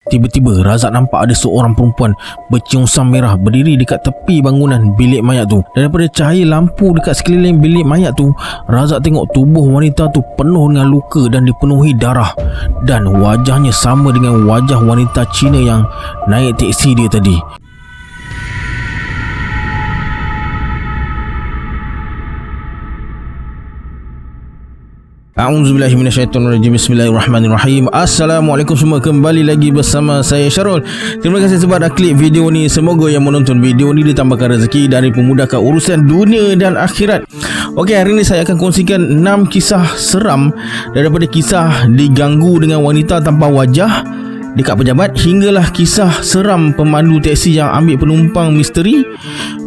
Tiba-tiba Razak nampak ada seorang perempuan berciungsam merah berdiri dekat tepi bangunan bilik mayat tu. Dan daripada cahaya lampu dekat sekeliling bilik mayat tu, Razak tengok tubuh wanita tu penuh dengan luka dan dipenuhi darah. Dan wajahnya sama dengan wajah wanita Cina yang naik teksi dia tadi. A'udzubillahi minasyaitonirrajim. Bismillahirrahmanirrahim. Assalamualaikum semua, kembali lagi bersama saya Syarul. Terima kasih sebab dah klik video ni. Semoga yang menonton video ni ditambahkan rezeki dan memudahkan urusan dunia dan akhirat. Okey, hari ni saya akan kongsikan 6 kisah seram, daripada kisah diganggu dengan wanita tanpa wajah dekat pejabat hinggalah kisah seram pemandu teksi yang ambil penumpang misteri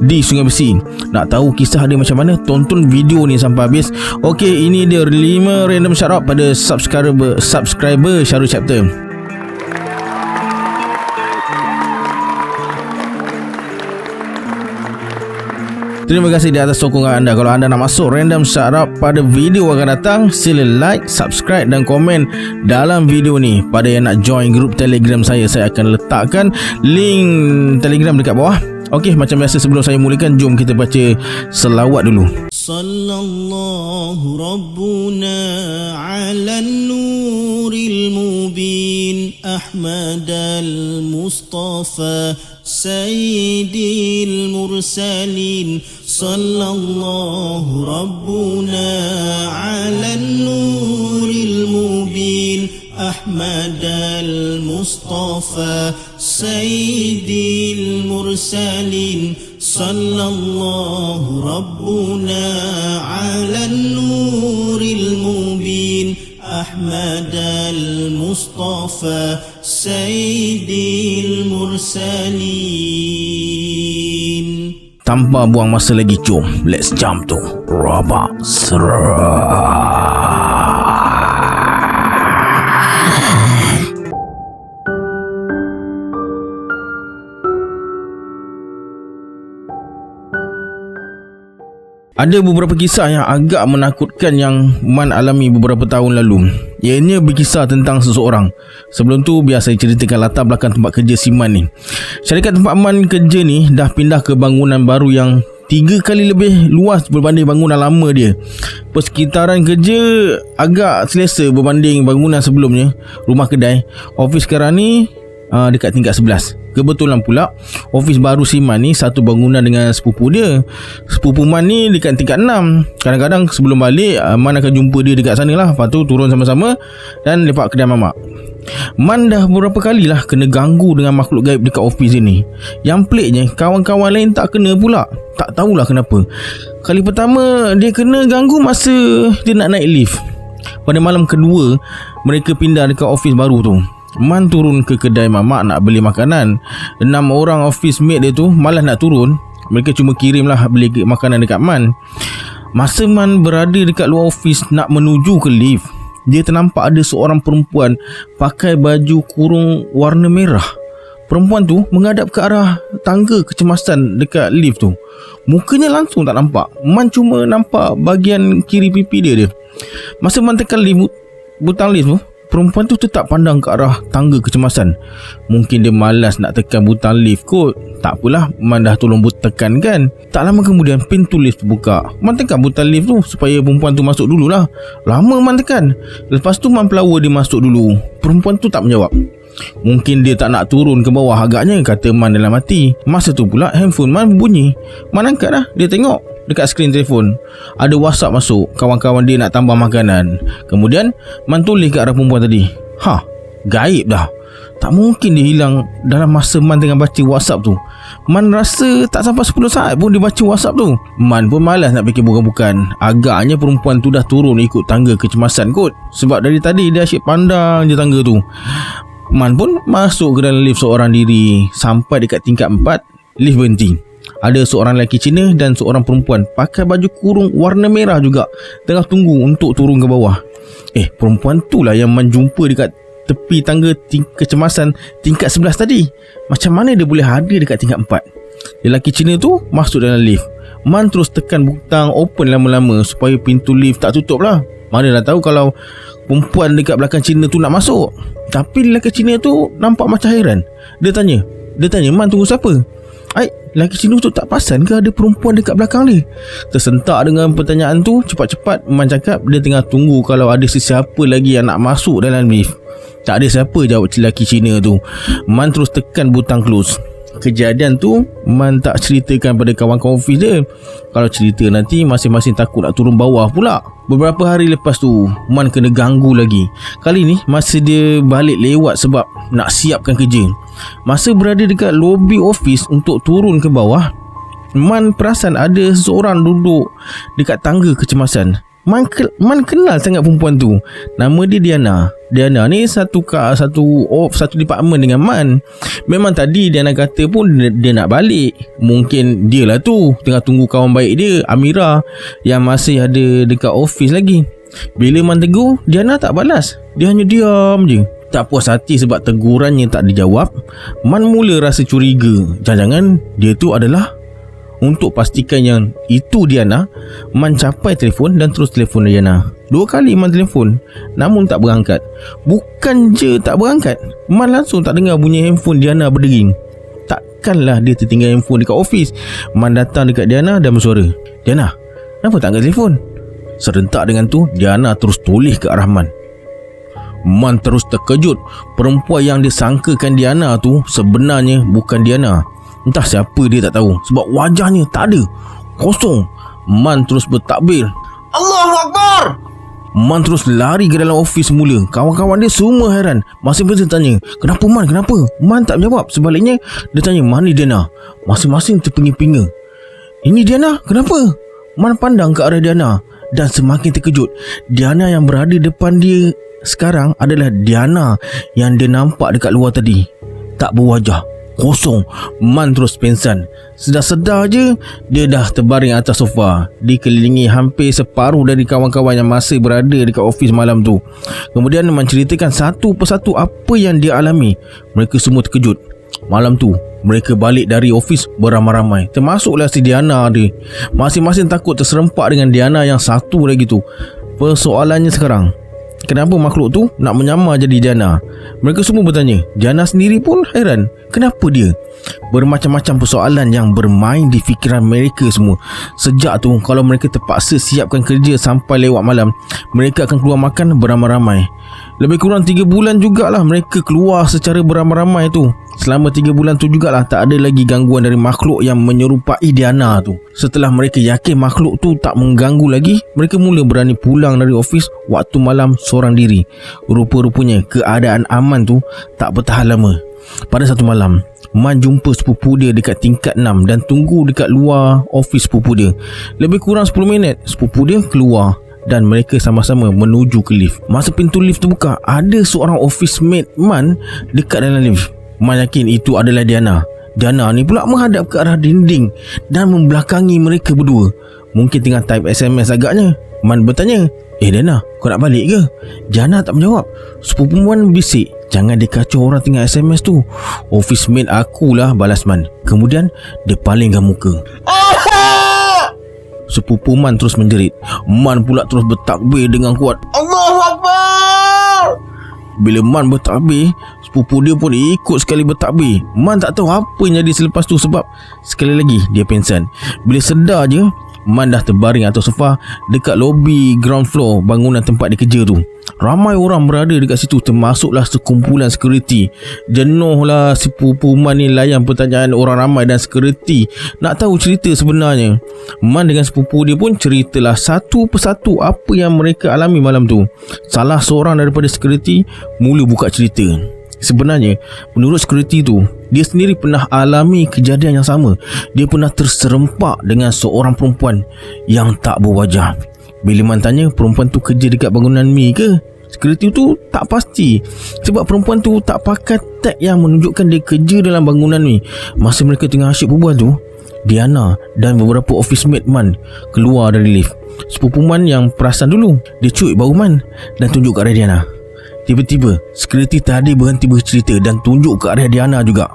di Sungai Besi. Nak tahu kisah dia macam mana? Tonton video ni sampai habis. Okey, ini dia 5 random shout out pada subscriber Syarul Chapter. Terima kasih di atas sokongan anda. Kalau anda nak masuk random shout out pada video akan datang, sila like, subscribe dan komen dalam video ni. Pada yang nak join grup Telegram saya akan letakkan link Telegram dekat bawah. Okey, macam biasa sebelum saya mulakan, jom kita baca selawat dulu. Sallallahu Rabbuna ala nuril mubin Ahmad al-Mustafa Sayyidil Mursalin. Sallallahu Rabbuna ala nuril mubin Ahmad al-Mustafa Sayyidil Mursalin. Sallallahu Rabbuna ala nuril mubin Ahmad al-Mustafa Sayyidil Mursalin. Tanpa buang masa lagi, jom let's jump to Rabak Seram. Ada beberapa kisah yang agak menakutkan yang Man alami beberapa tahun lalu. Ianya berkisah tentang seseorang. Sebelum tu biar saya ceritakan latar belakang tempat kerja si Man ni. Syarikat tempat Man kerja ni dah pindah ke bangunan baru yang 3 kali lebih luas berbanding bangunan lama dia. Persekitaran kerja agak selesa berbanding bangunan sebelumnya. Rumah kedai, office sekarang ni dekat tingkat 11. Kebetulan pula office baru si Man ni satu bangunan dengan sepupu dia. Sepupu Man ni dekat tingkat 6. Kadang-kadang sebelum balik, Man akan jumpa dia dekat sana lah. Lepas tu turun sama-sama dan lepak kedai mamak. Man dah beberapa kali lah kena ganggu dengan makhluk gaib dekat office ni. Yang peliknya, kawan-kawan lain tak kena pula. Tak tahulah kenapa. Kali pertama dia kena ganggu masa dia nak naik lift. Pada malam kedua mereka pindah dekat office baru tu, Man turun ke kedai mamak nak beli makanan. 6 orang office mate dia tu malas nak turun. Mereka cuma kirimlah beli makanan dekat Man. Masa Man berada dekat luar office nak menuju ke lift, dia ternampak ada seorang perempuan pakai baju kurung warna merah. Perempuan tu menghadap ke arah tangga kecemasan dekat lift tu. Mukanya langsung tak nampak. Man cuma nampak bahagian kiri pipi dia. Masa Man tekan butang lift tu, perempuan tu tetap pandang ke arah tangga kecemasan. Mungkin dia malas nak tekan butang lift kot. Tak apalah, Man dah tolong tekan kan. Tak lama kemudian pintu lift terbuka. Man tekan butang lift tu supaya perempuan tu masuk dululah. Lama Man tekan. Lepas tu Man pelawa dia masuk dulu. Perempuan tu tak menjawab. Mungkin dia tak nak turun ke bawah agaknya, kata Man dalam hati. Masa tu pula handphone Man bunyi. Man angkat dah. Dia tengok dekat skrin telefon ada WhatsApp masuk. Kawan-kawan dia nak tambah makanan. Kemudian Man tulis ke arah perempuan tadi. Gaib dah. Tak mungkin dia hilang dalam masa Man tengah baca WhatsApp tu. Man rasa tak sampai 10 saat pun dia baca WhatsApp tu. Man pun malas nak fikir bukan-bukan. Agaknya perempuan tu dah turun ikut tangga kecemasan kot. Sebab dari tadi dia asyik pandang je tangga tu. Man pun masuk ke dalam lift seorang diri. Sampai dekat tingkat 4, lift berhenti. Ada seorang lelaki Cina dan seorang perempuan pakai baju kurung warna merah juga tengah tunggu untuk turun ke bawah. Perempuan tu lah yang Man jumpa dekat tepi tangga kecemasan tingkat 11 tadi. Macam mana dia boleh hadir dekat tingkat 4? Lelaki Cina tu masuk dalam lift. Man terus tekan butang open lama-lama supaya pintu lift tak tutup lah. Mana dah tahu kalau perempuan dekat belakang Cina tu nak masuk. Tapi lelaki Cina tu nampak macam hairan. Dia tanya, Man tunggu siapa? Lelaki Cina tu tak perasan ke ada perempuan dekat belakang dia? Tersentak dengan pertanyaan tu, cepat-cepat Man cakap dia tengah tunggu kalau ada sesiapa lagi yang nak masuk dalam lift. Tak ada siapa, jawab lelaki Cina tu. Man terus tekan butang close. Kejadian tu Man tak ceritakan pada kawan-kawan office dia. Kalau cerita nanti masing-masing takut nak turun bawah pula. Beberapa hari lepas tu Man kena ganggu lagi. Kali ni masa dia balik lewat sebab nak siapkan kerja. Masa berada dekat lobi office untuk turun ke bawah, Man perasan ada seseorang duduk dekat tangga kecemasan. Man kenal sangat perempuan tu. Nama dia Diana. Diana ni satu department dengan Man. Memang tadi Diana kata pun dia nak balik. Mungkin dia lah tu tengah tunggu kawan baik dia, Amira, yang masih ada dekat office lagi. Bila Man tegur, Diana tak balas. Dia hanya diam je. Tak puas hati sebab tegurannya tak dijawab, Man mula rasa curiga. Jangan-jangan dia tu adalah. Untuk pastikan yang itu Diana, Man capai telefon dan terus telefon Diana. 2 kali Man telefon, namun tak berangkat. Bukan je tak berangkat, Man langsung tak dengar bunyi handphone Diana berdering. Takkanlah dia tertinggal handphone dekat office. Man datang dekat Diana dan bersuara, "Diana, kenapa tak angkat telefon?" Serentak dengan tu, Diana terus toleh ke arah Man. Man terus terkejut. Perempuan yang disangkakan Diana tu sebenarnya bukan Diana. Entah siapa dia tak tahu, sebab wajahnya tak ada, kosong. Man terus bertakbir, "Allahu Akbar!" Man terus lari ke dalam office semula. Kawan-kawan dia semua hairan. Masing-masing tanya, "Kenapa Man? Kenapa?" Man tak menjawab. Sebaliknya dia tanya, "Mana Diana?" Masing-masing terpinga-pinga. "Ini Diana? Kenapa?" Man pandang ke arah Diana dan semakin terkejut. Diana yang berada depan dia sekarang adalah Diana yang dia nampak dekat luar tadi. Tak berwajah, kosong. Man terus pingsan. Sedar-sedar je dia dah terbaring atas sofa, dikelilingi hampir separuh dari kawan-kawan yang masih berada dekat office malam tu. Kemudian Man ceritakan satu persatu apa yang dia alami. Mereka semua terkejut. Malam tu mereka balik dari office beramai-ramai, termasuklah si Diana dia. Masing-masing takut terserempak dengan Diana yang satu lagi tu. Persoalannya sekarang, kenapa makhluk tu nak menyamar jadi Diana? Mereka semua bertanya. Diana sendiri pun hairan. Kenapa dia? Bermacam-macam persoalan yang bermain di fikiran mereka semua. Sejak tu, kalau mereka terpaksa siapkan kerja sampai lewat malam, mereka akan keluar makan beramai-ramai. Lebih kurang 3 bulan jugalah mereka keluar secara beramai-ramai tu. Selama 3 bulan tu jugalah tak ada lagi gangguan dari makhluk yang menyerupai Diana tu. Setelah mereka yakin makhluk tu tak mengganggu lagi, mereka mula berani pulang dari office waktu malam seorang diri. Rupa-rupanya keadaan aman tu tak bertahan lama. Pada satu malam, Man jumpa sepupu dia dekat tingkat 6 dan tunggu dekat luar office sepupu dia. Lebih kurang 10 minit, sepupu dia keluar dan mereka sama-sama menuju ke lift. Masa pintu lift terbuka, ada seorang office mate Man dekat dalam lift. Man yakin itu adalah Diana. Diana ni pula menghadap ke arah dinding dan membelakangi mereka berdua. Mungkin tengah type SMS agaknya. Man bertanya, Diana, kau nak balik ke? Diana tak menjawab. Sepupu Man bisik, jangan dikacau orang tengah SMS tu. Office mate akulah, balas Man. Kemudian dia palingkan muka. Sepupu Man terus menjerit. Man pula terus bertakbir dengan kuat, Allahu Akbar. Bila Man bertakbir, sepupu dia pun ikut sekali bertakbir. Man tak tahu apa yang jadi selepas tu sebab sekali lagi dia pingsan. Bila sedar je, Man dah terbaring atas sofa dekat lobi ground floor bangunan tempat dia kerja tu. Ramai orang berada dekat situ, termasuklah sekumpulan security. Jenuhlah sepupu Man ni layan pertanyaan orang ramai dan security nak tahu cerita sebenarnya. Man dengan sepupu dia pun ceritalah satu persatu apa yang mereka alami malam tu. Salah seorang daripada security mula buka cerita. Sebenarnya, menurut security tu, dia sendiri pernah alami kejadian yang sama. Dia pernah terserempak dengan seorang perempuan yang tak berwajah. Bila Man tanya perempuan tu kerja dekat bangunan Mi ke, security tu tak pasti sebab perempuan tu tak pakai tag yang menunjukkan dia kerja dalam bangunan Mi. Masa mereka tengah asyik berbual tu, Diana dan beberapa office mate Man keluar dari lift. Sepupu Man yang perasan dulu, dia cuik bau Man dan tunjuk ke arah Diana. Tiba-tiba security tadi berhenti bercerita dan tunjuk ke arah Diana juga.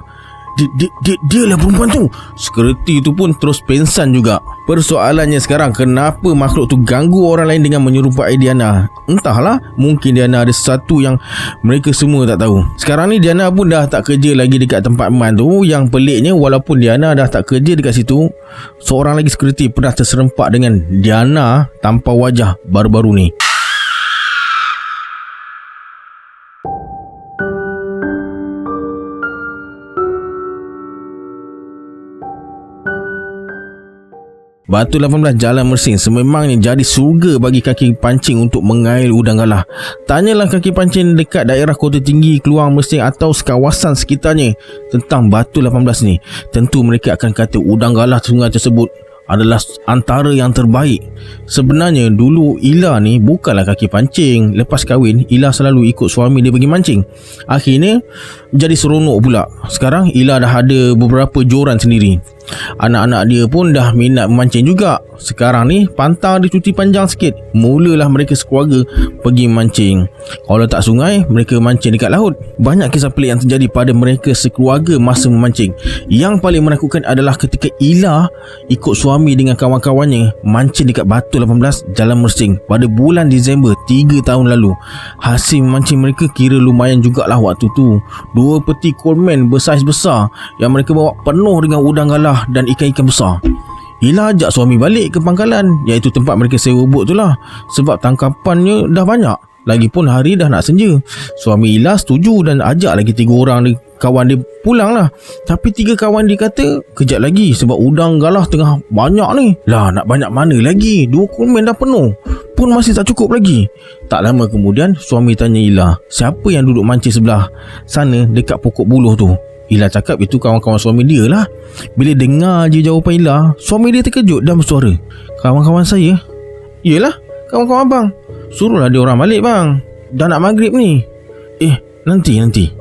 Dia lah perempuan tu. Security tu pun terus pengsan juga. Persoalannya sekarang, kenapa makhluk tu ganggu orang lain dengan menyerupai Diana? Entahlah, mungkin Diana ada sesuatu yang mereka semua tak tahu. Sekarang ni Diana pun dah tak kerja lagi dekat tempat Man tu. Yang peliknya, walaupun Diana dah tak kerja dekat situ, seorang lagi security pernah terserempak dengan Diana tanpa wajah baru-baru ni. Batu 18 Jalan Mersing sememangnya jadi surga bagi kaki pancing untuk mengail udang galah. Tanyalah kaki pancing dekat daerah Kota Tinggi, Keluang, Mersing atau kawasan sekitarnya tentang Batu 18 ni. Tentu mereka akan kata udang galah sungai tersebut adalah antara yang terbaik. Sebenarnya dulu Ila ni bukanlah kaki pancing. Lepas kahwin, Ila selalu ikut suami dia pergi mancing. Akhirnya jadi seronok pula. Sekarang Ila dah ada beberapa joran sendiri. Anak-anak dia pun dah minat memancing juga. Sekarang ni pantang dia cuti panjang sikit. Mulalah mereka sekeluarga pergi mancing. Kalau tak sungai, mereka mancing dekat laut. Banyak kisah pelik yang terjadi pada mereka sekeluarga masa memancing. Yang paling menakutkan adalah ketika Ila ikut suami dengan kawan-kawannya mancing dekat Batu 18 Jalan Mersing pada bulan Disember 3 tahun lalu. Hasil memancing mereka kira lumayan jugalah waktu tu. 2 peti coleman bersaiz besar yang mereka bawa penuh dengan udang galah dan ikan-ikan besar. Ila ajak suami balik ke pangkalan, iaitu tempat mereka sewa bot tu lah, sebab tangkapannya dah banyak. Lagipun hari dah nak senja. Suami Ila setuju dan ajak lagi 3 orang kawan dia pulang lah. Tapi 3 kawan dia kata kejap lagi sebab udang galah tengah banyak ni. Lah, nak banyak mana lagi? 2 coleman dah penuh pun masih tak cukup lagi. Tak lama kemudian suami tanya Ila, siapa yang duduk mancing sebelah sana dekat pokok buluh tu? Ila cakap itu kawan-kawan suami dia lah. Bila dengar je jawapan Ila, suami dia terkejut dan bersuara, kawan-kawan saya? Yelah, kawan-kawan abang. Suruhlah dia orang balik bang, dah nak maghrib ni. Nanti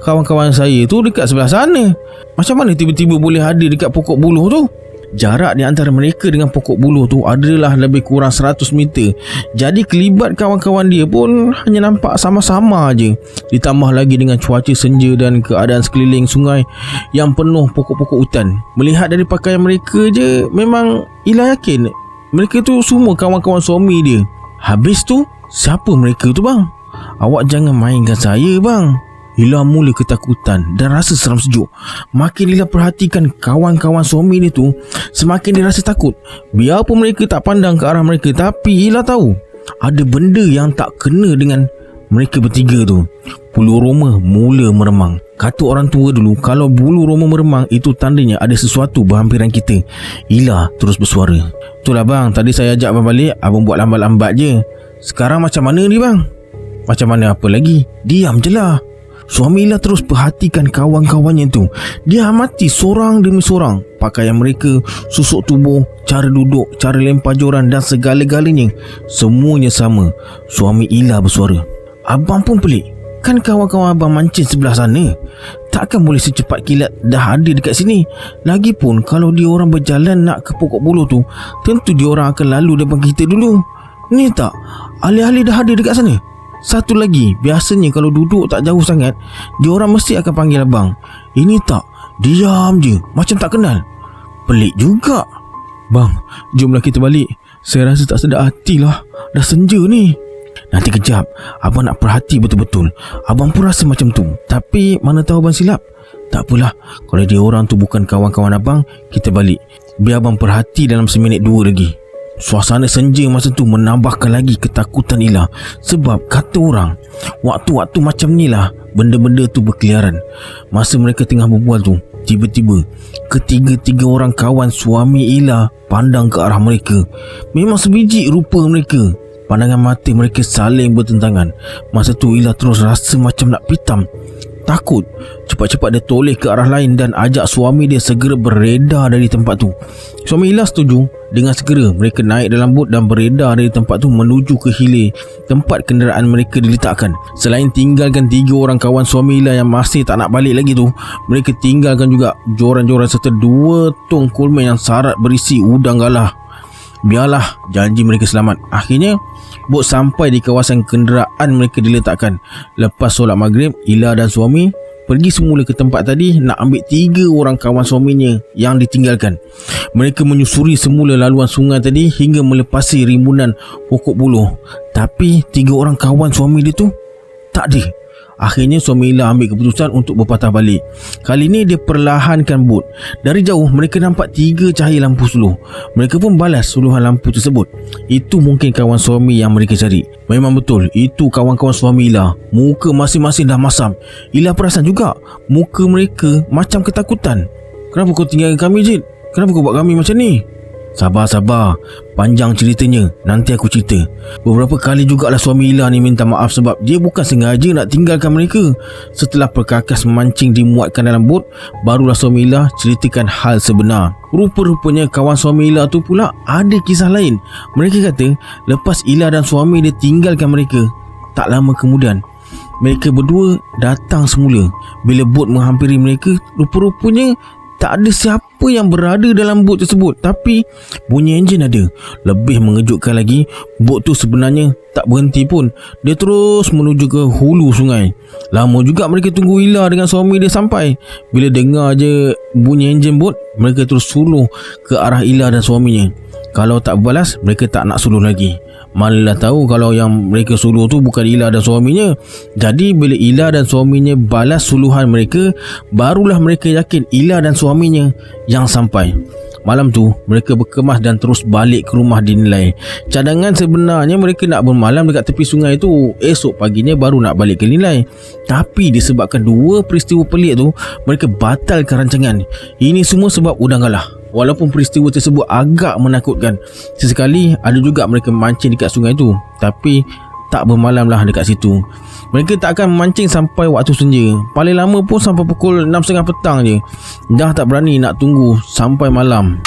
kawan-kawan saya tu dekat sebelah sana. Macam mana tiba-tiba boleh hadir dekat pokok buluh tu? Jarak di antara mereka dengan pokok buluh tu adalah lebih kurang 100 meter. Jadi kelibat kawan-kawan dia pun hanya nampak sama-sama je. Ditambah lagi dengan cuaca senja dan keadaan sekeliling sungai yang penuh pokok-pokok hutan. Melihat dari pakaian mereka je, memang Ila yakin mereka tu semua kawan-kawan suami dia. Habis tu, siapa mereka tu bang? Awak jangan mainkan saya bang. Ila mula ketakutan dan rasa seram sejuk. Makin Ila perhatikan kawan-kawan suami dia tu, semakin dia rasa takut. Biarpun mereka tak pandang ke arah mereka, tapi Ila tahu ada benda yang tak kena dengan mereka bertiga tu. Bulu roma mula meremang. Kata orang tua dulu, kalau bulu roma meremang itu tandanya ada sesuatu berhampiran kita. Ila terus bersuara, itulah bang, tadi saya ajak abang balik, abang buat lambat-lambat je. Sekarang macam mana ni bang? Macam mana apa lagi? Diam je lah. Suami Ila terus perhatikan kawan-kawannya tu. Dia amati seorang demi seorang. Pakaian mereka, susuk tubuh, cara duduk, cara lempar joran dan segala-galanya semuanya sama. Suami Ila bersuara, abang pun pelik. Kan kawan-kawan abang mancing sebelah sana. Takkan boleh secepat kilat dah ada dekat sini. Lagipun kalau dia orang berjalan nak ke pokok buluh tu, tentu dia orang akan lalu depan kita dulu. Ni tak, ahli-ahli dah ada dekat sana. Satu lagi, biasanya kalau duduk tak jauh sangat, dia orang mesti akan panggil abang. Ini tak, diam je, macam tak kenal. Pelik juga. Bang, jomlah kita balik. Saya rasa tak sedar hatilah, dah senja ni. Nanti kejap, abang nak perhati betul-betul. Abang pun rasa macam tu, tapi mana tahu abang silap. Tak apalah, kalau dia orang tu bukan kawan-kawan abang, kita balik. Biar abang perhati dalam seminit 2 lagi. Suasana senja masa tu menambahkan lagi ketakutan Ila. Sebab kata orang, waktu-waktu macam ni lah benda-benda tu berkeliaran. Masa mereka tengah berbual tu, tiba-tiba ketiga-tiga orang kawan suami Ila pandang ke arah mereka. Memang sebiji rupa mereka. Pandangan mata mereka saling bertentangan. Masa tu Ila terus rasa macam nak pitam. Takut. Cepat-cepat dia toleh ke arah lain dan ajak suami dia segera beredar dari tempat tu. Suami Ila setuju. Dengan segera mereka naik dalam bot dan beredar dari tempat tu menuju ke hilir tempat kenderaan mereka diletakkan. Selain tinggalkan 3 orang kawan suami Ila yang masih tak nak balik lagi tu, mereka tinggalkan juga joran-joran serta 2 tong coleman yang syarat berisi udang galah. Biarlah janji mereka selamat. Akhirnya bot sampai di kawasan kenderaan mereka diletakkan. Lepas solat maghrib, Ila dan suami pergi semula ke tempat tadi nak ambil 3 orang kawan suaminya yang ditinggalkan. Mereka menyusuri semula laluan sungai tadi hingga melepasi rimbunan pokok buluh. Tapi 3 orang kawan suami dia tu tak ada. Akhirnya suami Ila ambil keputusan untuk berpatah balik. Kali ni dia perlahankan bot. Dari jauh mereka nampak 3 cahaya lampu suluh. Mereka pun balas suluhan lampu tersebut. Itu mungkin kawan suami yang mereka cari. Memang betul, itu kawan-kawan suami Ila. Muka masing-masing dah masam. Ila perasan juga muka mereka macam ketakutan. Kenapa kau tinggalkan kami, Jid? Kenapa kau buat kami macam ni? Sabar, panjang ceritanya, nanti aku cerita. Beberapa kali jugalah suami Ila ni minta maaf sebab dia bukan sengaja nak tinggalkan mereka. Setelah perkakas memancing dimuatkan dalam bot, barulah suami Ila ceritakan hal sebenar. Rupa-rupanya kawan suami Ila tu pula ada kisah lain. Mereka kata lepas Ila dan suami dia tinggalkan mereka, tak lama kemudian mereka berdua datang semula. Bila bot menghampiri mereka, rupa-rupanya tak ada siapa yang berada dalam bot tersebut, tapi bunyi enjin ada. Lebih mengejutkan lagi, bot tu sebenarnya tak berhenti pun. Dia terus menuju ke hulu sungai. Lama juga mereka tunggu Ila dengan suami dia sampai. Bila dengar je bunyi enjin bot, mereka terus suluh ke arah Ila dan suaminya. Kalau tak berbalas, mereka tak nak suluh lagi. Manalah tahu kalau yang mereka suluh tu bukan Ila dan suaminya. Jadi bila Ila dan suaminya balas suluhan mereka, barulah mereka yakin Ila dan suaminya yang sampai. Malam tu mereka berkemas dan terus balik ke rumah dinilai. Cadangan sebenarnya mereka nak bermalam dekat tepi sungai tu. Esok paginya baru nak balik ke Nilai. Tapi disebabkan 2 peristiwa pelik tu, mereka batalkan rancangan. Ini semua sebab udang galah. Walaupun peristiwa tersebut agak menakutkan, sesekali ada juga mereka mancing dekat sungai tu, tapi tak bermalamlah dekat situ. Mereka tak akan memancing sampai waktu senja. Paling lama pun sampai pukul 6.30 petang je. Dah tak berani nak tunggu sampai malam.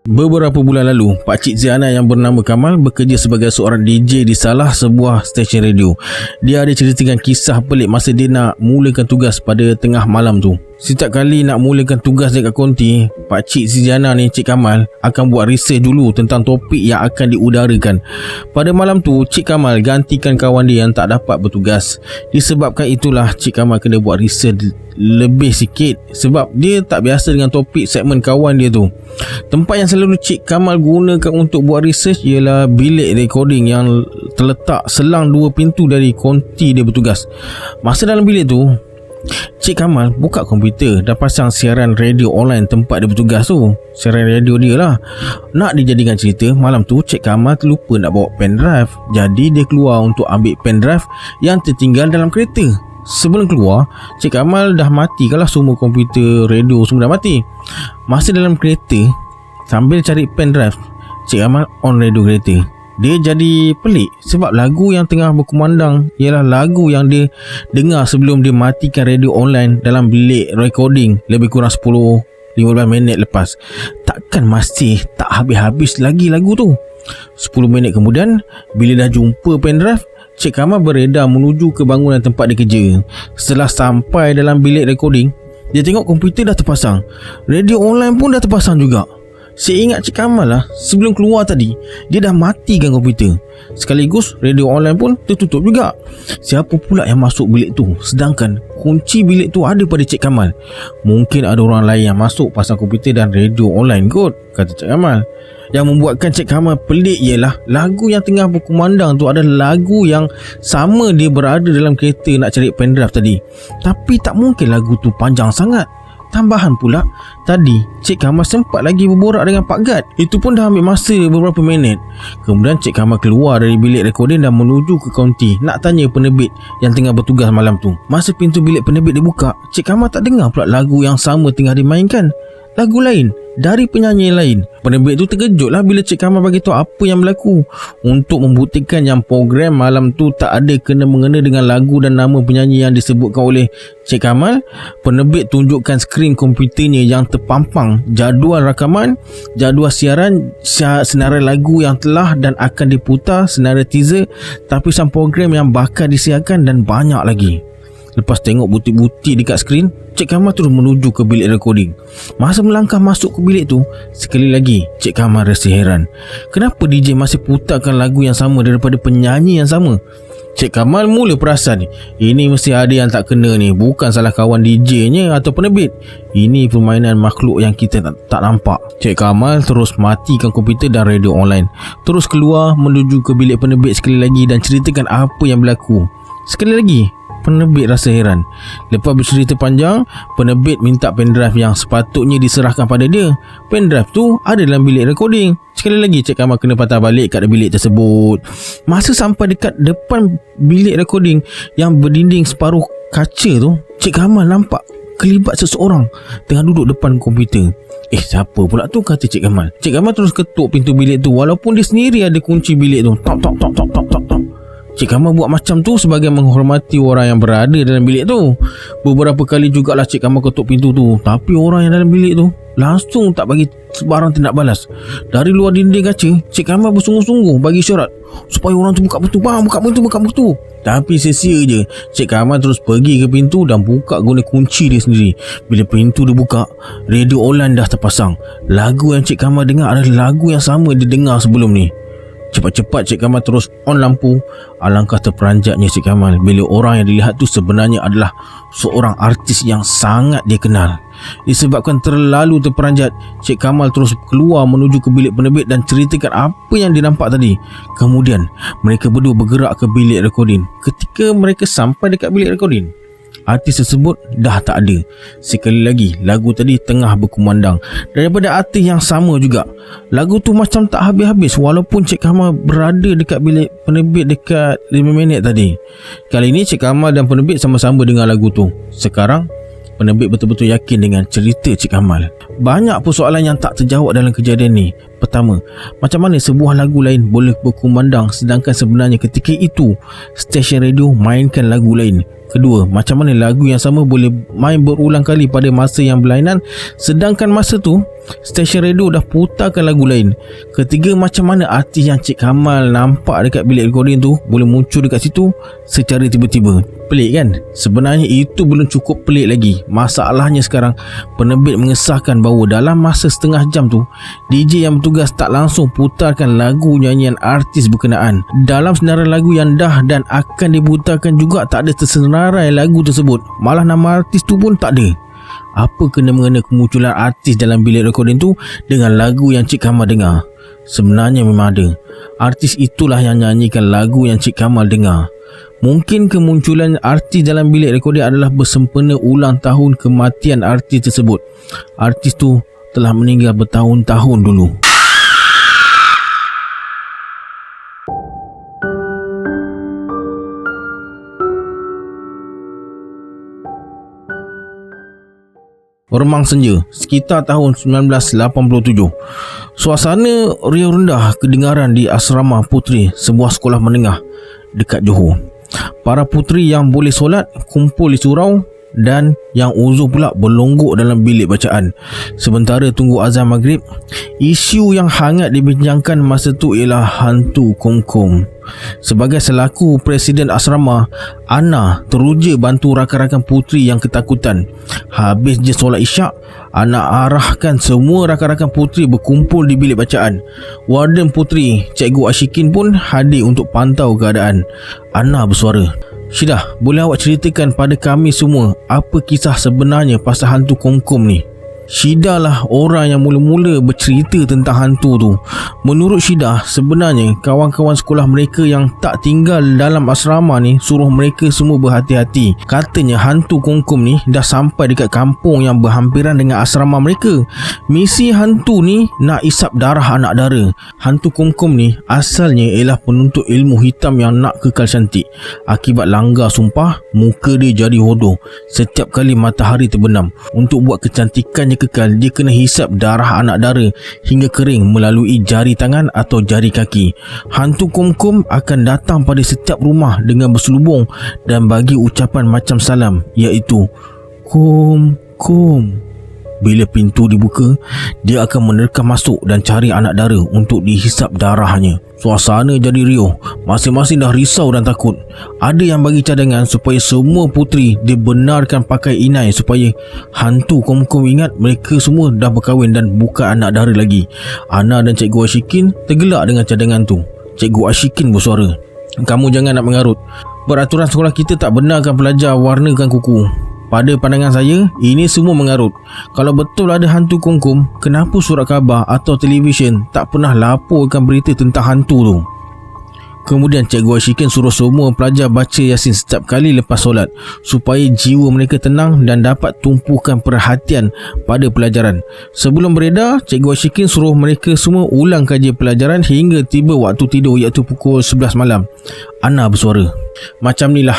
Beberapa bulan lalu, Pakcik Ziana yang bernama Kamal bekerja sebagai seorang DJ di salah sebuah stesen radio. Dia ada ceritakan kisah pelik masa dia nak mulakan tugas pada tengah malam tu. Setiap kali nak mulakan tugas dekat konti, Pakcik Ziana ni, Cik Kamal, akan buat research dulu tentang topik yang akan diudarakan. Pada malam tu, Cik Kamal gantikan kawan dia yang tak dapat bertugas. Disebabkan itulah Cik Kamal kena buat research lebih sikit sebab dia tak biasa dengan topik segmen kawan dia tu. Tempat yang selalu Cik Kamal gunakan untuk buat research ialah bilik recording yang terletak selang 2 pintu dari konti dia bertugas. Masa dalam bilik tu, Cik Kamal buka komputer dan pasang siaran radio online tempat dia bertugas tu. Siaran radio dia lah. Nak dijadikan cerita, malam tu Cik Kamal terlupa nak bawa pendrive. Jadi dia keluar untuk ambil pendrive yang tertinggal dalam kereta. Sebelum keluar, Cik Kamal dah matikanlah semua komputer, radio semua dah mati. Masa dalam kereta, sambil cari pendrive, Cik Kamal on radio kereta. Dia jadi pelik sebab lagu yang tengah berkumandang ialah lagu yang dia dengar sebelum dia matikan radio online dalam bilik recording lebih kurang 10-15 minit lepas. Takkan masih tak habis-habis lagi lagu tu. 10 minit kemudian, bila dah jumpa pendrive, Cik Kamal beredar menuju ke bangunan tempat dia kerja. Setelah sampai dalam bilik recording, dia tengok komputer dah terpasang. Radio online pun dah terpasang juga. Seingat Cik Kamal lah, sebelum keluar tadi, dia dah matikan komputer. Sekaligus radio online pun tertutup juga. Siapa pula yang masuk bilik tu? Sedangkan kunci bilik tu ada pada Cik Kamal. Mungkin ada orang lain yang masuk pasang komputer dan radio online kot, kata Cik Kamal. Yang membuatkan Cik Kamal pelik ialah lagu yang tengah berkumandang tu adalah lagu yang sama dia berada dalam kereta nak cari pendrive tadi. Tapi tak mungkin lagu tu panjang sangat. Tambahan pula, tadi Cik Kamal sempat lagi berborak dengan Pak Gad. Itu pun dah ambil masa beberapa minit. Kemudian Cik Kamal keluar dari bilik recording dan menuju ke kaunti nak tanya penerbit yang tengah bertugas malam tu. Masa pintu bilik penerbit dibuka, Cik Kamal tak dengar pula lagu yang sama tengah dimainkan. Lagu lain dari penyanyi lain. Penerbit tu terkejutlah bila Cik Kamal bagi tahu apa yang berlaku. Untuk membuktikan yang program malam tu tak ada kena-mengena dengan lagu dan nama penyanyi yang disebutkan oleh Cik Kamal, penerbit tunjukkan skrin komputernya yang terpampang jadual rakaman, jadual siaran, senarai lagu yang telah dan akan diputar, senarai teaser, tapisan program yang bakal disiarkan dan banyak lagi. Lepas tengok butir-butir dekat skrin, Cik Kamal terus menuju ke bilik recording. Masa melangkah masuk ke bilik tu, sekali lagi Cik Kamal rasa heran. Kenapa DJ masih putarkan lagu yang sama daripada penyanyi yang sama? Cik Kamal mula perasan, ini mesti ada yang tak kena ni. Bukan salah kawan DJ-nya atau penerbit. Ini permainan makhluk yang kita tak nampak. Cik Kamal terus matikan komputer dan radio online. Terus keluar menuju ke bilik penerbit sekali lagi dan ceritakan apa yang berlaku. Sekali lagi, penerbit rasa heran. Lepas bercerita panjang, penerbit minta pendrive yang sepatutnya diserahkan pada dia. Pendrive tu ada dalam bilik recording. Sekali lagi Cik Kamal kena patah balik kat bilik tersebut. Masa sampai dekat depan bilik recording yang berdinding separuh kaca tu, Cik Kamal nampak kelibat seseorang tengah duduk depan komputer. Siapa pula tu, kata Cik Kamal. Cik Kamal terus ketuk pintu bilik tu walaupun dia sendiri ada kunci bilik tu. Tok tok tok tok tok tok tok. Cik Kamal buat macam tu sebagai menghormati orang yang berada dalam bilik tu. Beberapa kali jugalah Cik Kamal ketuk pintu tu, tapi orang yang dalam bilik tu langsung tak bagi sebarang tindak balas. Dari luar dinding kaca, Cik Kamal bersungguh-sungguh bagi syarat supaya orang tu buka pintu. Bang, buka pintu, buka pintu. Tapi sia-sia je. Cik Kamal terus pergi ke pintu dan buka guna kunci dia sendiri. Bila pintu dibuka, radio online dah terpasang. Lagu yang Cik Kamal dengar adalah lagu yang sama dia dengar sebelum ni. Cepat-cepat Cik Kamal terus on lampu. Alangkah terperanjatnya Cik Kamal bila orang yang dilihat tu sebenarnya adalah seorang artis yang sangat dia kenal. Disebabkan terlalu terperanjat, Cik Kamal terus keluar menuju ke bilik penerbit dan ceritakan apa yang dia nampak tadi. Kemudian mereka berdua bergerak ke bilik recording. Ketika mereka sampai dekat bilik recording, artis tersebut dah tak ada. Sekali lagi, lagu tadi tengah berkumandang daripada artis yang sama juga. Lagu tu macam tak habis-habis walaupun Cik Kamal berada dekat bilik penerbit dekat 5 minit tadi. Kali ini Cik Kamal dan penerbit sama-sama dengar lagu tu. Sekarang penerbit betul-betul yakin dengan cerita Cik Kamal. Banyak persoalan yang tak terjawab dalam kejadian ni. Pertama, macam mana sebuah lagu lain boleh berkumandang sedangkan sebenarnya ketika itu stesen radio mainkan lagu lain? Kedua, macam mana lagu yang sama boleh main berulang kali pada masa yang berlainan sedangkan masa tu stesen radio dah putarkan lagu lain? Ketiga, macam mana artis yang Cik Kamal nampak dekat bilik recording tu boleh muncul dekat situ secara tiba-tiba? Pelik kan? Sebenarnya itu belum cukup pelik lagi. Masalahnya sekarang penerbit mengesahkan bahawa dalam masa setengah jam tu DJ yang bertugas tak langsung putarkan lagu nyanyian artis berkenaan. Dalam senarai lagu yang dah dan akan diputarkan juga tak ada tersenarai lagu tersebut. Malah nama artis tu pun tak ada. Apa kena-mengena kemunculan artis dalam bilik recording tu dengan lagu yang Cik Kamal dengar? Sebenarnya memang ada. Artis itulah yang nyanyikan lagu yang Cik Kamal dengar. Mungkin kemunculan artis dalam bilik recording adalah bersempena ulang tahun kematian artis tersebut. Artis tu telah meninggal bertahun-tahun dulu. Remang senja sekitar tahun 1987. Suasana riuh rendah kedengaran di asrama puteri sebuah sekolah menengah dekat Johor. Para puteri yang boleh solat kumpul di surau dan yang uzur pula berlonggok dalam bilik bacaan sementara tunggu azan maghrib. Isu yang hangat dibincangkan masa tu ialah hantu Komkom. Sebagai selaku presiden asrama, Ana teruja bantu rakan-rakan puteri yang ketakutan. Habis je solat isyak, Ana arahkan semua rakan-rakan puteri berkumpul di bilik bacaan. Warden puteri, Cikgu Ashikin pun hadir untuk pantau keadaan. Ana bersuara, "Syidah, boleh awak ceritakan pada kami semua apa kisah sebenarnya pasal hantu Komkom ni?" Syidah lah orang yang mula-mula bercerita tentang hantu tu. Menurut Syidah, sebenarnya kawan-kawan sekolah mereka yang tak tinggal dalam asrama ni suruh mereka semua berhati-hati. Katanya hantu Komkom ni dah sampai dekat kampung yang berhampiran dengan asrama mereka. Misi hantu ni nak isap darah anak dara. Hantu Komkom ni asalnya ialah penuntut ilmu hitam yang nak kekal cantik. Akibat langgar sumpah, muka dia jadi hodoh setiap kali matahari terbenam. Untuk buat kecantikannya kekal, dia kena hisap darah anak dara hingga kering melalui jari tangan atau jari kaki. Hantu Komkom akan datang pada setiap rumah dengan berselubung dan bagi ucapan macam salam, iaitu Kom, Kom. Bila pintu dibuka, dia akan menerkam masuk dan cari anak dara untuk dihisap darahnya. Suasana jadi riuh. Masing-masing dah risau dan takut. Ada yang bagi cadangan supaya semua puteri dibenarkan pakai inai supaya hantu kom-kom ingat mereka semua dah berkahwin dan bukan anak dara lagi. Ana dan Cikgu Ashikin tergelak dengan cadangan tu. Cikgu Ashikin bersuara, "Kamu jangan nak mengarut. Peraturan sekolah kita tak benarkan pelajar warnakan kuku. Pada pandangan saya, ini semua mengarut. Kalau betul ada hantu kongkom, kenapa surat khabar atau televisyen tak pernah laporkan berita tentang hantu tu?" Kemudian Cikgu Ashikin suruh semua pelajar baca Yasin setiap kali lepas solat supaya jiwa mereka tenang dan dapat tumpukan perhatian pada pelajaran. Sebelum beredar, Cikgu Ashikin suruh mereka semua ulang kaji pelajaran hingga tiba waktu tidur, iaitu pukul 11 malam. Ana bersuara, "Macam ni lah.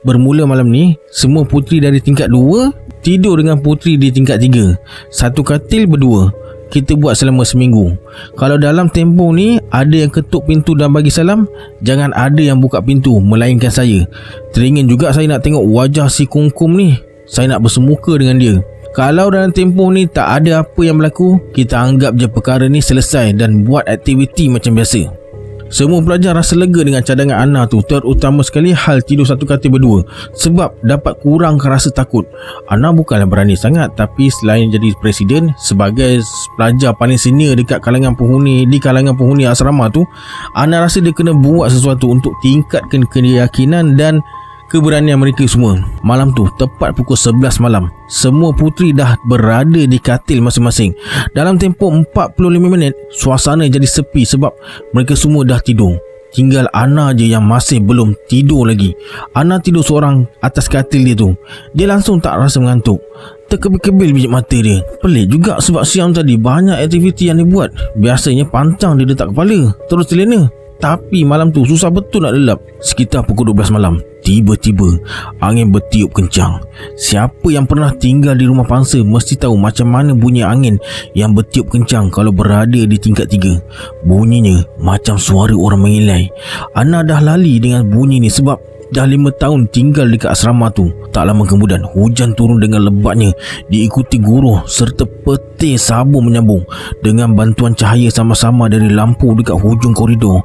Bermula malam ni, semua puteri dari tingkat 2 tidur dengan puteri di tingkat 3. Satu katil berdua. Kita buat selama seminggu. Kalau dalam tempoh ni ada yang ketuk pintu dan bagi salam, jangan ada yang buka pintu melainkan saya. Teringin juga saya nak tengok wajah si kongkom ni. Saya nak bersemuka dengan dia. Kalau dalam tempoh ni tak ada apa yang berlaku, kita anggap je perkara ni selesai dan buat aktiviti macam biasa." Semua pelajar rasa lega dengan cadangan Ana tu, terutama sekali hal tidur satu katil berdua, sebab dapat kurangkan rasa takut. Ana bukanlah berani sangat, tapi selain jadi presiden, sebagai pelajar paling senior dekat kalangan penghuni asrama tu, Ana rasa dia kena buat sesuatu untuk tingkatkan keyakinan dan keberanian mereka semua. Malam tu tepat pukul 11 malam, semua puteri dah berada di katil masing-masing. Dalam tempoh 45 minit, suasana jadi sepi sebab mereka semua dah tidur. Tinggal Ana je yang masih belum tidur lagi. Ana tidur seorang atas katil dia tu. Dia langsung tak rasa mengantuk. Terkebil-kebil biji mata dia. Pelik juga sebab siang tadi banyak aktiviti yang dia buat. Biasanya pantang dia letak kepala, terus terlena. Tapi malam tu susah betul nak lelap. Sekitar pukul 12 malam, tiba-tiba angin bertiup kencang. Siapa yang pernah tinggal di rumah pangsa mesti tahu macam mana bunyi angin yang bertiup kencang kalau berada di tingkat 3. Bunyinya macam suara orang mengilai. Ana dah lali dengan bunyi ni sebab dah 5 tahun tinggal dekat asrama tu. Tak lama kemudian, hujan turun dengan lebatnya, diikuti guruh serta petir sabun menyambung. Dengan bantuan cahaya sama-sama dari lampu dekat hujung koridor,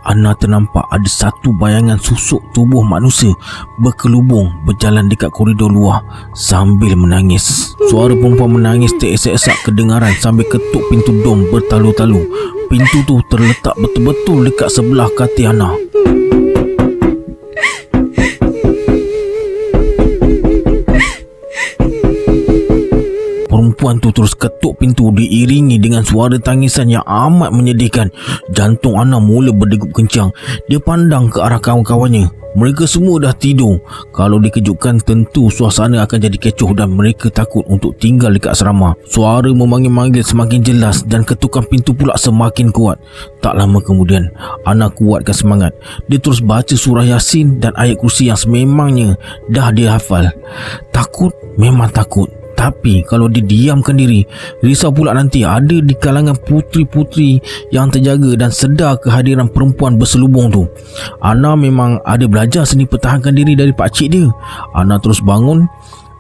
Ana ternampak ada satu bayangan susuk tubuh manusia berkelubung berjalan dekat koridor luar sambil menangis. Suara perempuan menangis teresak-esak kedengaran sambil ketuk pintu dom bertalu-talu. Pintu tu terletak betul-betul dekat sebelah katil Ana. Perempuan tu terus ketuk pintu diiringi dengan suara tangisan yang amat menyedihkan. Jantung Ana mula berdegup kencang. Dia pandang ke arah kawan-kawannya. Mereka semua dah tidur. Kalau dikejutkan, tentu suasana akan jadi kecoh dan mereka takut untuk tinggal dekat asrama. Suara memanggil-manggil semakin jelas dan ketukan pintu pula semakin kuat. Tak lama kemudian, Ana kuatkan semangat. Dia terus baca surah Yasin dan ayat kursi yang sememangnya dah dia hafal. Takut memang takut, tapi kalau dia diamkan diri, risau pula nanti ada di kalangan puteri-puteri yang terjaga dan sedar kehadiran perempuan berselubung tu. Ana memang ada belajar seni pertahankan diri dari pakcik dia. Ana terus bangun,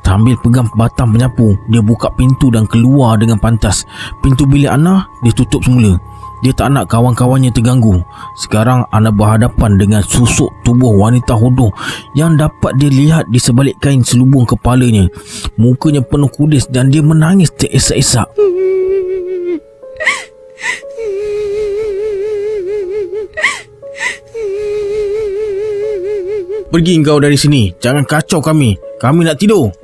sambil pegang batang penyapu. Dia buka pintu dan keluar dengan pantas. Pintu bilik Ana dia tutup semula. Dia tak nak kawan-kawannya terganggu. Sekarang Ana berhadapan dengan susuk tubuh wanita hodoh yang dapat dia lihat di sebalik kain selubung kepalanya. Mukanya penuh kudis dan dia menangis teresak-esak. "Pergi engkau dari sini. Jangan kacau kami. Kami nak tidur."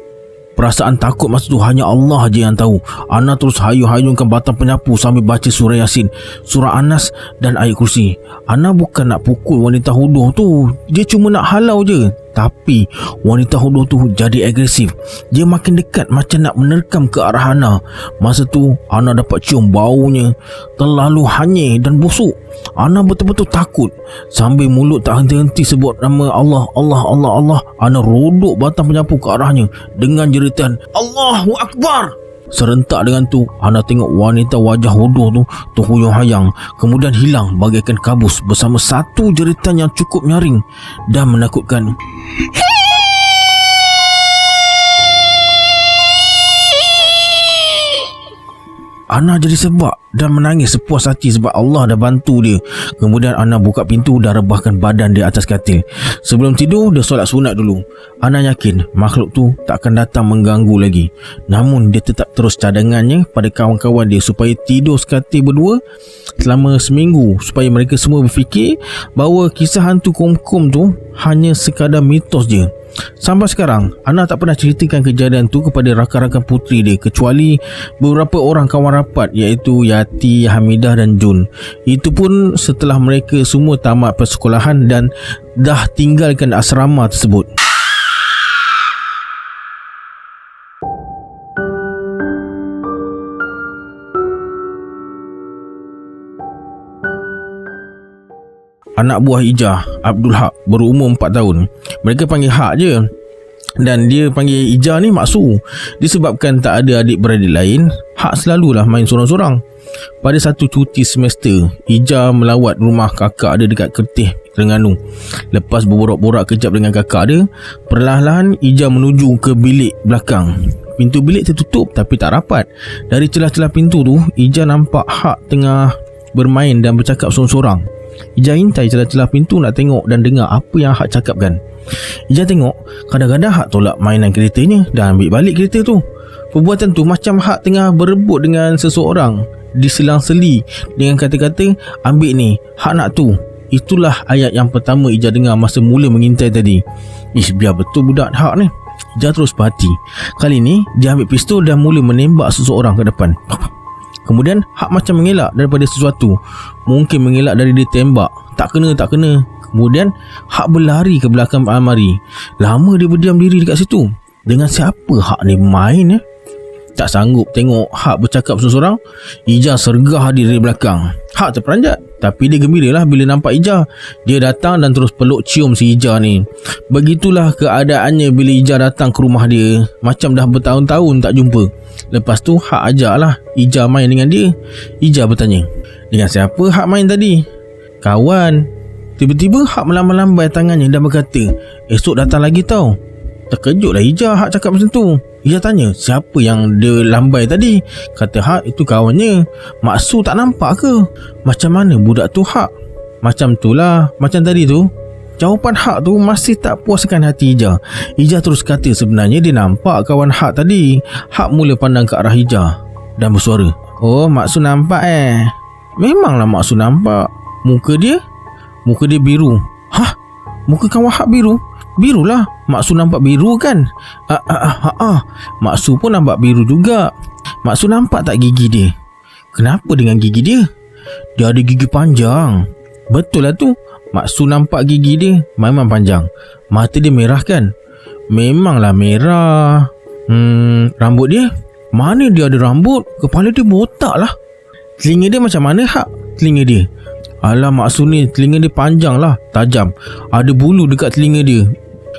Perasaan takut masa tu hanya Allah je yang tahu. Ana terus hayung-hayungkan batang penyapu sambil baca surah Yasin, surah Anas dan ayat kursi. Ana bukan nak pukul wanita hodoh tu. Dia cuma nak halau je. Tapi wanita hodoh tu jadi agresif. Dia makin dekat macam nak menerkam ke arah Ana. Masa tu Ana dapat cium baunya terlalu hanyir dan busuk. Ana betul-betul takut. Sambil mulut tak henti-henti sebut nama Allah, Allah, Allah, Allah, Ana rodok batang penyapu ke arahnya dengan jeritan, "Allahu Akbar!" Serentak dengan tu, Ana tengok wanita wajah hodoh tu terhuyung-hayang, kemudian hilang bagaikan kabus bersama satu jeritan yang cukup nyaring dan menakutkan. Ana jadi sebab dan menangis sepuas hati sebab Allah dah bantu dia. Kemudian Ana buka pintu dan rebahkan badan dia atas katil. Sebelum tidur, dia solat sunat dulu. Ana yakin makhluk tu tak akan datang mengganggu lagi. Namun dia tetap terus cadangannya pada kawan-kawan dia supaya tidur sekatil berdua selama seminggu, supaya mereka semua berfikir bahawa kisah hantu Kom-Kom tu hanya sekadar mitos je. Sampai sekarang Ana tak pernah ceritakan kejadian tu kepada rakan-rakan puteri dia, kecuali beberapa orang kawan rapat, iaitu Yati, Hamidah dan Jun. Itu pun setelah mereka semua tamat persekolahan dan dah tinggalkan asrama tersebut. Anak buah Ijah, Abdul Haq, berumur 4 tahun. Mereka panggil Haq je. Dan dia panggil Ijah ni Maksu. Disebabkan tak ada adik-beradik lain, Haq selalulah main sorang-sorang. Pada satu cuti semester, Ijah melawat rumah kakak dia dekat Kertih, Terengganu. Lepas berborak-borak kejap dengan kakak dia, perlahan-lahan Ijah menuju ke bilik belakang. Pintu bilik tertutup tapi tak rapat. Dari celah-celah pintu tu, Ijah nampak Haq tengah bermain dan bercakap sorang-sorang. Ijah intai celah-celah pintu nak tengok dan dengar apa yang Haq cakapkan. Ijah tengok, kadang-kadang Haq tolak mainan keretanya dan ambil balik kereta tu. Perbuatan tu macam Haq tengah berebut dengan seseorang. Diselang-seli dengan kata-kata, ambil ni, Haq nak tu. Itulah ayat yang pertama Ijah dengar masa mula mengintai tadi. Biar betul budak Haq ni. Ijah terus perhati. Kali ni dia ambil pistol dan mula menembak seseorang ke depan. Kemudian Haq macam mengelak daripada sesuatu. Mungkin mengelak dari dia tembak. Tak kena. Kemudian Haq berlari ke belakang almari. Lama dia berdiam diri dekat situ. Dengan siapa Haq ni main? Tak sanggup tengok Haq bercakap seseorang, Ijah sergah dia dari belakang. Haq terperanjat, tapi dia gembiralah bila nampak Ijah. Dia datang dan terus peluk cium si Ijah ni. Begitulah keadaannya bila Ijah datang ke rumah dia. Macam dah bertahun-tahun tak jumpa. Lepas tu Haq ajaklah Ijah main dengan dia. Ijah bertanya, dengan siapa Haq main tadi? Kawan. Tiba-tiba Haq melambai-lambai tangannya dan berkata, esok datang lagi tau. Terkejutlah Ijah Haq cakap macam tu. Ijah tanya, siapa yang dia lambai tadi? Kata Haq, itu kawannya. Maksu tak nampak ke? Macam mana budak tu Haq? Macam tu lah, macam tadi tu. Jawapan Haq tu masih tak puaskan hati Ijah. Ijah terus kata sebenarnya dia nampak kawan Haq tadi. Haq mula pandang ke arah Ijah dan bersuara, oh, Maksu nampak Memanglah Maksu nampak. Muka dia biru. Hah? Muka kawan Haq biru? Birulah, Maksu nampak biru kan? Maksu pun nampak biru juga. Maksu nampak tak gigi dia? Kenapa dengan gigi dia? Dia ada gigi panjang. Betul lah tu. Maksu nampak gigi dia memang panjang. Mata dia merah kan? Memanglah merah. Rambut dia? Mana dia ada rambut? Kepala dia botak lah. Telinga dia macam mana Haq? Telinga dia? Alah, Maksu ni telinga dia panjang lah, tajam. Ada bulu dekat telinga dia.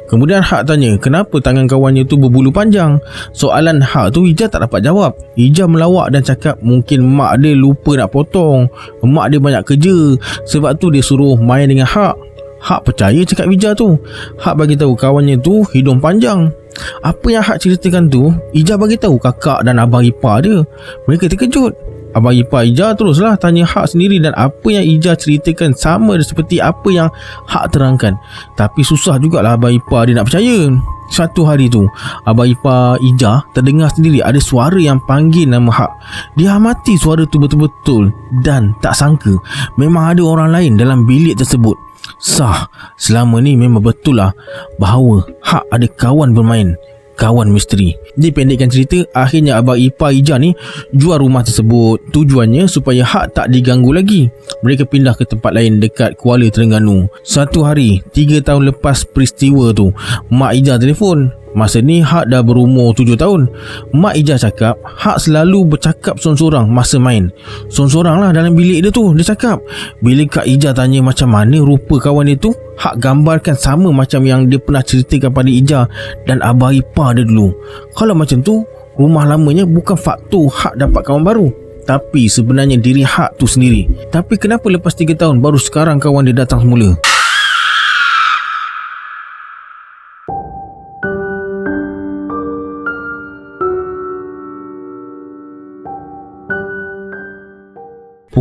Kemudian Haq tanya, kenapa tangan kawannya tu berbulu panjang? Soalan Haq tu Ijah tak dapat jawab. Ijah melawak dan cakap mungkin mak dia lupa nak potong. Mak dia banyak kerja, sebab tu dia suruh main dengan Haq. Haq percaya cakap Ijah tu. Haq bagi tahu kawannya tu hidung panjang. Apa yang Haq ceritakan tu, Ijah bagi tahu kakak dan abang ipar dia. Mereka terkejut. Abang ipar Ijah teruslah tanya Haq sendiri, dan apa yang Ijah ceritakan sama seperti apa yang Haq terangkan. Tapi susah jugalah abang ipar dia nak percaya. Satu hari tu, abang ipar Ijah terdengar sendiri ada suara yang panggil nama Haq. Dia amati suara tu betul-betul dan tak sangka memang ada orang lain dalam bilik tersebut. Sah, selama ni memang betul lah bahawa Haq ada kawan bermain, kawan misteri. Dipendekkan cerita, akhirnya abang ipar Ijah ni jual rumah tersebut. Tujuannya supaya Haq tak diganggu lagi. Mereka pindah ke tempat lain dekat Kuala Terengganu. Satu hari 3 tahun lepas peristiwa tu, mak Ijah telefon. Masa ni Haq dah berumur 7 tahun. Mak Ijah cakap Haq selalu bercakap sorang-sorang masa main. Sorang-sorang lah dalam bilik dia tu. Dia cakap bila Kak Ijah tanya macam mana rupa kawan dia tu, Haq gambarkan sama macam yang dia pernah ceritakan pada Ijah dan abang ipar dia dulu. Kalau macam tu, rumah lamanya bukan faktor Haq dapat kawan baru, tapi sebenarnya diri Haq tu sendiri. Tapi kenapa lepas 3 tahun baru sekarang kawan dia datang semula?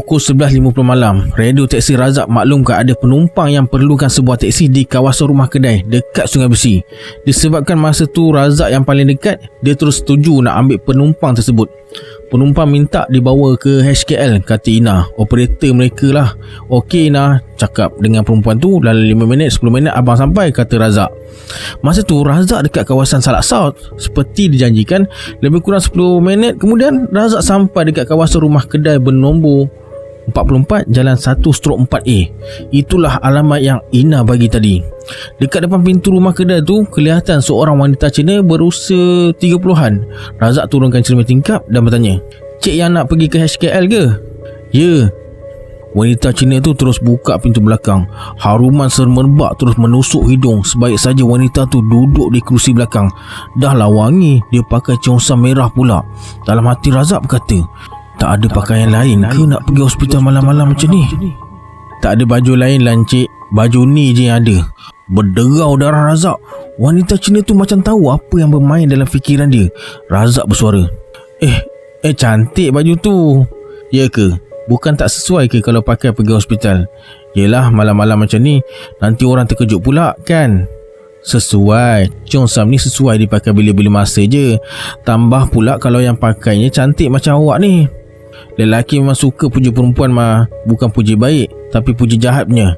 Pukul 11.50 malam, radio teksi Razak maklumkan ada penumpang yang perlukan sebuah teksi di kawasan rumah kedai dekat Sungai Besi. Disebabkan masa tu Razak yang paling dekat, dia terus setuju nak ambil penumpang tersebut. Penumpang minta dibawa ke HKL, kata Ina, operator mereka lah. Okey Ina, cakap dengan perempuan tu, dalam 5 minit 10 minit abang sampai, kata Razak. Masa tu Razak dekat kawasan Salak South. Seperti dijanjikan, lebih kurang 10 minit kemudian Razak sampai dekat kawasan rumah kedai bernombor 44 Jalan 1/4A. Itulah alamat yang Ina bagi tadi. Dekat depan pintu rumah kedai tu, kelihatan seorang wanita Cina berusia 30-an. Razak turunkan cermin tingkap dan bertanya, "Cik yang nak pergi ke HKL ke?" "Ya." Wanita Cina tu terus buka pintu belakang. Haruman semerbak terus menusuk hidung. Sebaik saja wanita tu duduk di kerusi belakang. Dah lah wangi, dia pakai consan merah pula. Dalam hati Razak berkata, tak ada pakaian lain ke nak pergi hospital malam-malam macam ni? Tak ada baju lain lah encik, baju ni je yang ada. Berderau darah Razak. Wanita Cina tu macam tahu apa yang bermain dalam fikiran dia. Razak bersuara, cantik baju tu. Ya ke? Bukan tak sesuai ke kalau pakai pergi hospital? Yelah, malam-malam macam ni nanti orang terkejut pula kan? Sesuai. Cheongsam ni sesuai dipakai bila-bila masa je. Tambah pula kalau yang pakainya cantik macam awak ni. Lelaki memang suka puji perempuan mah. Bukan puji baik, tapi puji jahat punya.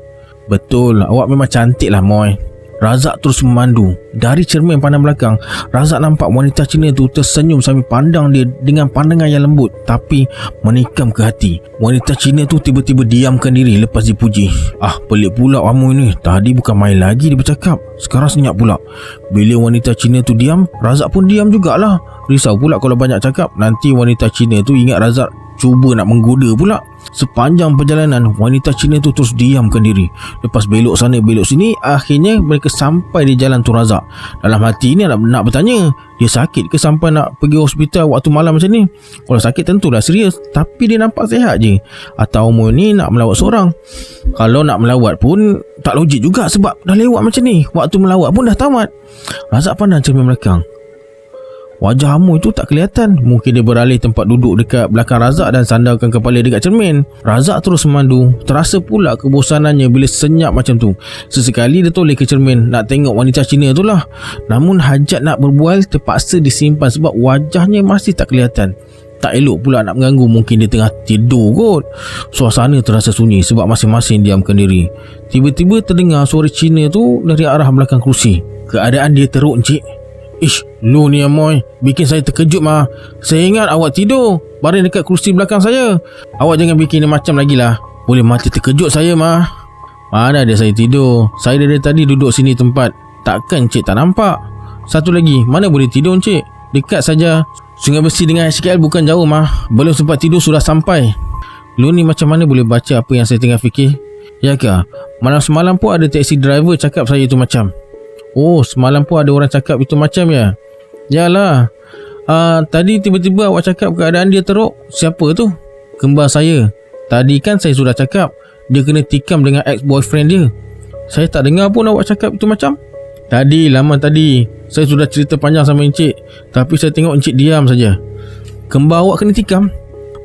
Betul, awak memang cantik lah Moy. Razak terus memandu. Dari cermin pandang belakang, Razak nampak wanita Cina tu tersenyum sambil pandang dia dengan pandangan yang lembut tapi menikam ke hati. Wanita Cina tu tiba-tiba diamkan diri lepas dipuji. Pelik pula kamu ni. Tadi bukan main lagi dia bercakap, sekarang senyap pula. Bila wanita Cina tu diam, Razak pun diam jugalah. Risau pula kalau banyak cakap, nanti wanita Cina tu ingat Razak cuba nak menggoda pula. Sepanjang perjalanan, wanita Cina tu terus diamkan diri. Lepas belok sana belok sini, akhirnya mereka sampai di jalan Tun Razak. Dalam hati ni nak bertanya, dia sakit ke sampai nak pergi hospital waktu malam macam ni? Kalau sakit tentulah serius, tapi dia nampak sihat je. Atau umur ni nak melawat seorang? Kalau nak melawat pun tak logik juga sebab dah lewat macam ni. Waktu melawat pun dah tamat. Razak pandang cermin belakang. Wajah Amu itu tak kelihatan. Mungkin dia beralih tempat duduk dekat belakang Razak dan sandarkan kepala dekat cermin. Razak terus memandu. Terasa pula kebosanannya bila senyap macam tu. Sesekali dia toleh ke cermin nak tengok wanita Cina tu lah. Namun hajat nak berbual terpaksa disimpan sebab wajahnya masih tak kelihatan. Tak elok pula nak mengganggu, mungkin dia tengah tidur kot. Suasana terasa sunyi sebab masing-masing diamkan diri. Tiba-tiba terdengar suara Cina tu dari arah belakang kerusi. Keadaan dia teruk encik. Lu ni Amoy, bikin saya terkejut mah. Saya ingat awak tidur baring dekat kerusi belakang saya. Awak jangan bikin dia macam lagi lah. Boleh mati terkejut saya mah. Mana ada saya tidur. Saya dari tadi duduk sini tempat. Takkan encik tak nampak? Satu lagi, mana boleh tidur encik? Dekat saja. Sungai Besi dengan HKL bukan jauh mah. Belum sempat tidur sudah sampai. Lu ni macam mana boleh baca apa yang saya tengah fikir? Ya ke? Malam semalam pun ada taxi driver cakap saya tu macam. Oh, semalam pun ada orang cakap itu macam ya? Yalah. Tadi tiba-tiba awak cakap keadaan dia teruk. Siapa tu? Kembar saya. Tadi kan saya sudah cakap dia kena tikam dengan ex-boyfriend dia. Saya tak dengar pun awak cakap itu macam. Tadi, lama tadi saya sudah cerita panjang sama encik, tapi saya tengok encik diam saja. Kembar awak kena tikam?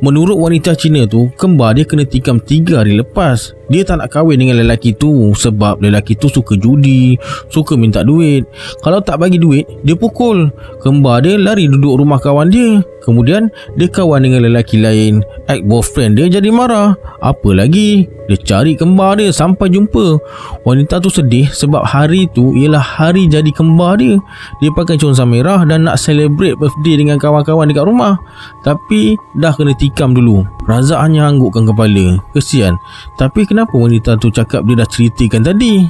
Menurut wanita Cina tu, kembar dia kena tikam 3 hari lepas. Dia tak nak kahwin dengan lelaki tu sebab lelaki tu suka judi, suka minta duit. Kalau tak bagi duit, dia pukul. Kembar dia lari duduk rumah kawan dia. Kemudian dia kawan dengan lelaki lain. Ex-boyfriend dia jadi marah. Apa lagi? Dia cari kembar dia sampai jumpa. Wanita tu sedih sebab hari tu ialah hari jadi kembar dia. Dia pakai consan merah dan nak celebrate birthday dengan kawan-kawan dekat rumah. Tapi dah kena tikam dulu. Razak hanya anggukkan kepala. Kesian. Tapi kenapa wanita tu cakap dia dah ceritakan tadi?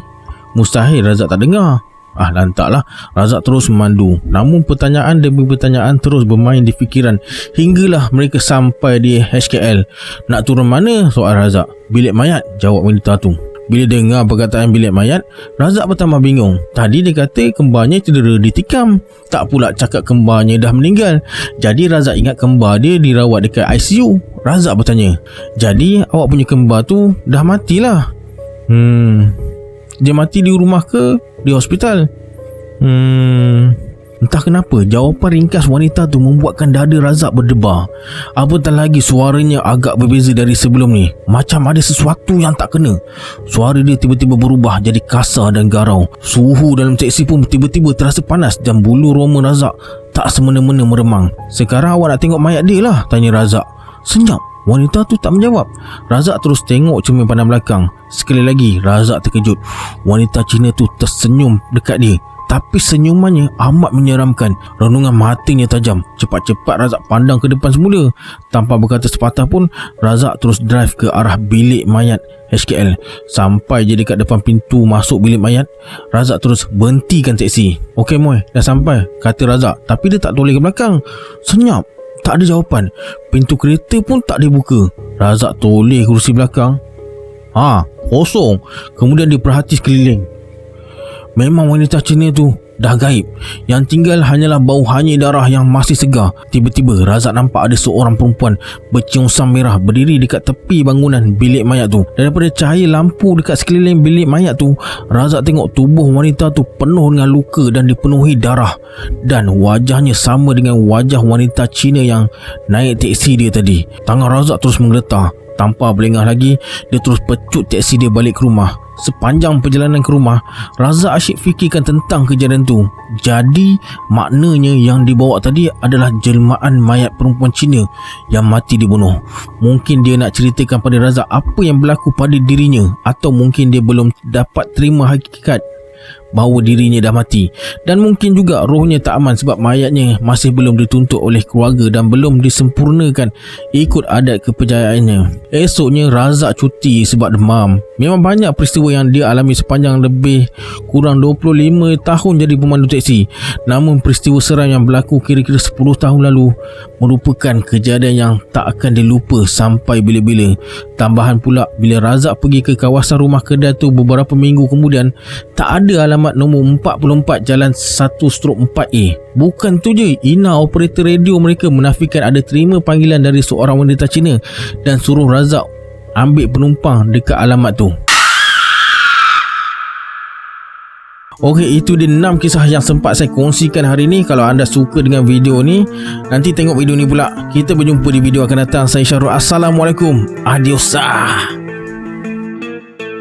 Mustahil Razak tak dengar. Lantaklah. Razak terus memandu. Namun pertanyaan demi pertanyaan terus bermain di fikiran hinggalah mereka sampai di HKL. Nak turun mana? Soal Razak. Bilik mayat, jawab wanita tu. Bila dengar perkataan bilik mayat, Razak bertambah bingung. Tadi dia kata kembarnya cedera ditikam, tak pula cakap kembarnya dah meninggal. Jadi Razak ingat kembar dia dirawat dekat ICU. Razak bertanya, jadi awak punya kembar tu dah matilah? Dia mati di rumah ke di hospital? Entah kenapa jawapan ringkas wanita tu membuatkan dada Razak berdebar. Apatah lagi suaranya agak berbeza dari sebelum ni. Macam ada sesuatu yang tak kena. Suara dia tiba-tiba berubah jadi kasar dan garau. Suhu dalam teksi pun tiba-tiba terasa panas dan bulu roma Razak tak semena-mena meremang. "Sekarang awak nak tengok mayat dia lah?" tanya Razak. Senyap. Wanita tu tak menjawab. Razak terus tengok cermin pandang belakang. Sekali lagi Razak terkejut. Wanita Cina tu tersenyum dekat dia, tapi senyumannya amat menyeramkan. Renungan matanya tajam. Cepat-cepat Razak pandang ke depan semula. Tanpa berkata sepatah pun, Razak terus drive ke arah bilik mayat HKL. Sampai je dekat depan pintu masuk bilik mayat, Razak terus berhentikan teksi. "Okey Moy, dah sampai," kata Razak. Tapi dia tak toleh ke belakang. Senyap. Tak ada jawapan. Pintu kereta pun tak dibuka. Razak toleh kerusi belakang. Kosong. Kemudian dia perhati sekeliling. Memang wanita Cina tu dah gaib. Yang tinggal hanyalah bau hanyir darah yang masih segar. Tiba-tiba Razak nampak ada seorang perempuan berciungsang merah berdiri dekat tepi bangunan bilik mayat tu. Daripada cahaya lampu dekat sekeliling bilik mayat tu, Razak tengok tubuh wanita tu penuh dengan luka dan dipenuhi darah. Dan wajahnya sama dengan wajah wanita Cina yang naik teksi dia tadi. Tangan Razak terus menggeletar. Tanpa berlengah lagi, dia terus pecut teksi dia balik ke rumah. Sepanjang perjalanan ke rumah, Razak asyik fikirkan tentang kejadian tu. Jadi maknanya yang dibawa tadi adalah jelmaan mayat perempuan Cina yang mati dibunuh. Mungkin dia nak ceritakan pada Razak apa yang berlaku pada dirinya, atau mungkin dia belum dapat terima hakikat bahawa dirinya dah mati. Dan mungkin juga rohnya tak aman sebab mayatnya masih belum dituntut oleh keluarga dan belum disempurnakan ikut adat kepercayaannya. Esoknya Razak cuti sebab demam. Memang banyak peristiwa yang dia alami sepanjang lebih kurang 25 tahun jadi pemandu teksi. Namun peristiwa seram yang berlaku kira-kira 10 tahun lalu merupakan kejadian yang tak akan dilupa sampai bila-bila. Tambahan pula, bila Razak pergi ke kawasan rumah kedai tu beberapa minggu kemudian, tak ada alamat nombor 44 Jalan 1/4A. Bukan tu je, Ina operator radio mereka menafikan ada terima panggilan dari seorang wanita Cina dan suruh Razak ambil penumpang dekat alamat tu. Okey, itu dia 6 kisah yang sempat saya kongsikan hari ni. Kalau anda suka dengan video ni, nanti tengok video ni pula. Kita berjumpa di video akan datang. Saya Syarul. Assalamualaikum. Adios.